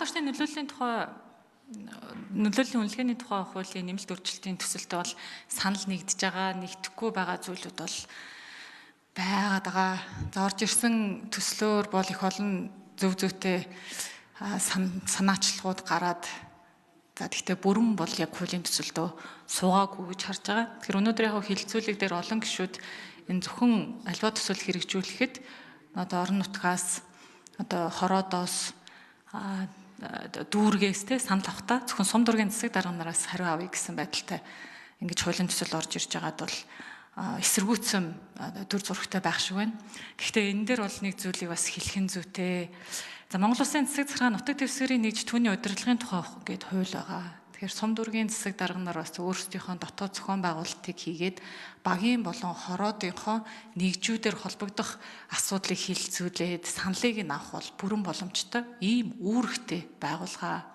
Байгалийн нөлөөллийн тухай нөлөөллийн үнэлгээний тухай хуулийн нэмэлт өөрчлөлтийн төсөлтөд бол санал нэгдэж байгаа, нэгдэхгүй байгаа зүйлүүд бол байгаад байгаа. За орж ирсэн төслөөр бол их олон зөв зүйтэй санаачлагууд гараад за тэгтээ бүрэн бол яг хуулийн төсөлдөө суугаагүй гэж харж байгаа. Тэгэхээр өнөөдөр яг хилцүүлэг дээр олон гишүүд энэ зөвхөн альва төсөл хэрэгжүүлэхэд одоо орон нутгаас одоо хороодоос дүүргээс те санал авахта зөвхөн сум дургийн засаг дарга нараас хариу авъя гэсэн байдалтай ингэж хуулийн төсөл орж ирж байгаад бол эсэргүүцсэн дүр зурагтай байх шиг байна. Гэхдээ энэ дээр бол нэг зүйлийг бас хэлэх нь зүйтэй. За Монгол Улсын засаг захиргаа нутаг дэвсгэрийн нэгж түүний удирдлагын тухай гээд хууль байгаа. Тэгэхээр сум дургийн засаг дарга нар бас өөрсдийнхөө дотоод зохион байгуулалтыг хийгээд багийн болон хороодынхоо нэгжүүдээр холбогдох асуудлыг хилцүүлээд саналыг нь авах бол бүрэн боломжтой ийм үүрэгтэй байгууллага.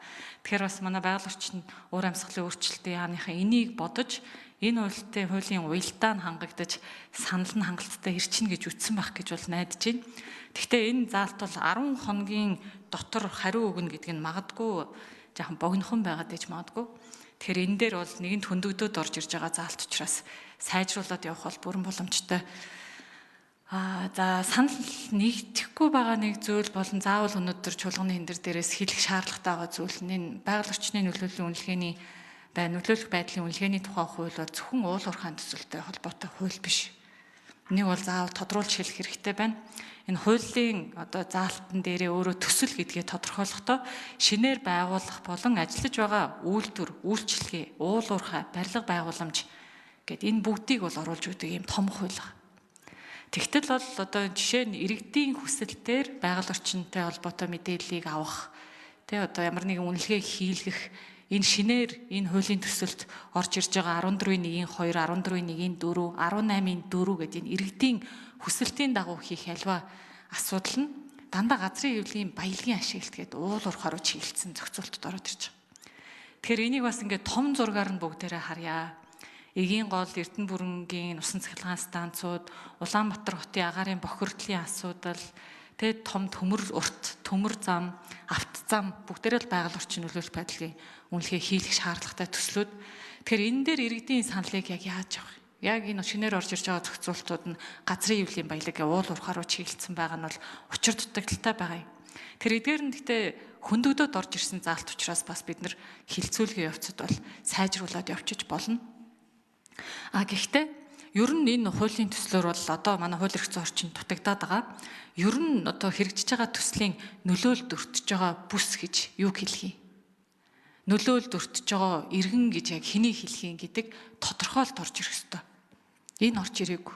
Тэгэхээр бас манай байгаль орчин уур амьсгалын өөрчлөлтийн яаныхаа энийг бодож энэ хуулийн уялдаа нь хангагдаж санал нь хангалттай ирчин гэж үтсэн байх гэж бол найдаж байна. Гэхдээ энэ заалт бол 10 хоногийн дотор хариу өгнө гэдэг нь магадгүй жоохон богинохон байгаад иж магадгүй. Тэгэхээр энэ дээр бол нэгэнт хөндөгдөд орж ирж байгаа заалт учраас сайжруулад явах бол бүрэн боломжтой. За санал нэгдэхгүй байгаа нэг зүйл болон заавал өнөөдөр чуулганы хэмдэр дээрээс хэлэх шаардлагатай байгаа зүйл нь байгаль орчны нөлөөллийн үнэлгээний нөлөөлөх байдлын үнэлгээний тухай хууль бол зөвхөн уул уурхайн төсөлтэй холбоотой хууль биш. Энийг бол заавал тодруулж хэлэх хэрэгтэй байна. Энэ хуулийн одоо заалтан дээрээ өөрөө төсөл гэдгээ тодорхойлохдоо шинээр байгуулах болон ажиллаж байгаа үйлдвэр, үйлчилгээ, уул уурхай, барилга байгууламж гэд энэ бүгдийг бол оруулж өгдөг юм том хууль байна. Тэгтэл бол одоо жишээ нь иргэдийн хүсэлтээр байгаль орчинтой холбоотой мэдээллийг авах, тэ одоо ямар нэгэн үнэлгээ хийлгэх энэ шинээр энэ хуулийн төсөлд орж ирж байгаа 14.1-2, 14.1-4, 18.4 гэдэг энэ иргэдийн хүсэлтийн дагуу хийх альва асуудал нь дандаа газрын хэвлэлийн баялагын ашиглалт гэдэг уул уурхай руу чиглэлсэн зохицуултад ороод ирж байгаа. Тэгэхээр энийг бас ингээд том зургаар нь бүгдээрээ харъя. Эгийн гол Эрдэнэ бүрэнгийн усан цахилгаан станцууд, Улаанбаатар хотын агаарын бохирдлын асуудал, тэгээд том төмөр урт, төмөр зам, автозам бүгдээрээ л байгаль орчин нөлөөлөх байдлын үнэлгээ хийх шаардлагатай төслүүд. Тэгэхээр энэ дээр иргэдийн саналыг яг яаж авах? Яг энэ шинээр орж ирж байгаа зохицуултууд нь газрын хэвлэлийн баялаг уул уурхай руу чиглэлсэн байгаа нь бол учир дутагдaltaй байгаа юм. Тэр эдгээр нь гэхдээ хөндөгдөд орж ирсэн заалт учраас бас бид нар хилцүүлгийн явцад бол сайжруулад явчих болно. Гэхдээ ер нь энэ хуулийн төслөөр бол одоо манай хууль эрх зүйн орчинд дутагдаад байгаа. Ер нь одоо хэрэгжиж байгаа төслийн нөлөөлөлд өртөж байгаа бүс гэж юу хэлхий? Нөлөөлөлд өртөж байгаа иргэн гэж яг хэнийг хэлхий гэдэг тодорхойлт орж ирэх ёстой. Энэ орж ирээгүй.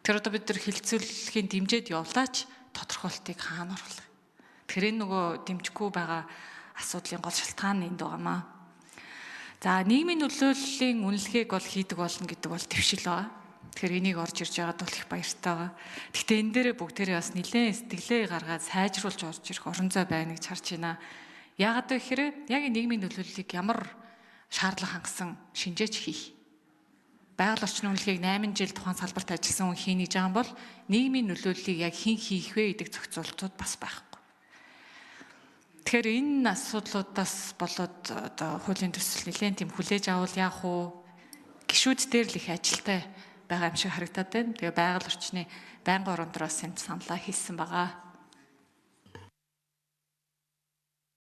Тэр одоо бид нар хилцүүлэхийн дэмжээд явлаач тодорхойлтыг хаана оруулах? Тэгэхээр энэ нөгөө дэмжихгүй байгаа асуудлын гол шалтгаан нь энд байгаамаа. За нийгмийн нөлөөллийн үнэлгээг бол хийдэг болно гэдэг бол твшил байгаа. Тэгэхээр энийг орж ирж байгаад бол их баяртай байгаа. Гэхдээ энэ дээрээ бүгдээрээ бас нэлээд сэтгэлээ гаргаад сайжруулж орж ирэх орон зай байна гэж харж байна. Яагаад гэхээр яг нийгмийн нөлөөллийг ямар шаардлага хангасан шинжээч хийх. Байгаль орчны үнэлгээг 8 жил тухайн салбарт ажилласан хүн хийнэ гэж байгаа юм бол нийгмийн нөлөөллийг яг хэн хийх вэ гэдэг зохицуултууд бас байхгүй. Тэгэхээр энэ асуудлуудаас болоод одоо хуулийн төсөл нэлээд тийм хүлээж авал яах вэ? Гишүүд дээр л их ажилтай байгаа юм шиг харагдаад байна. Тэгээ байгаль орчны байнгын орон дороос энэ саналаа хийсэн байгаа.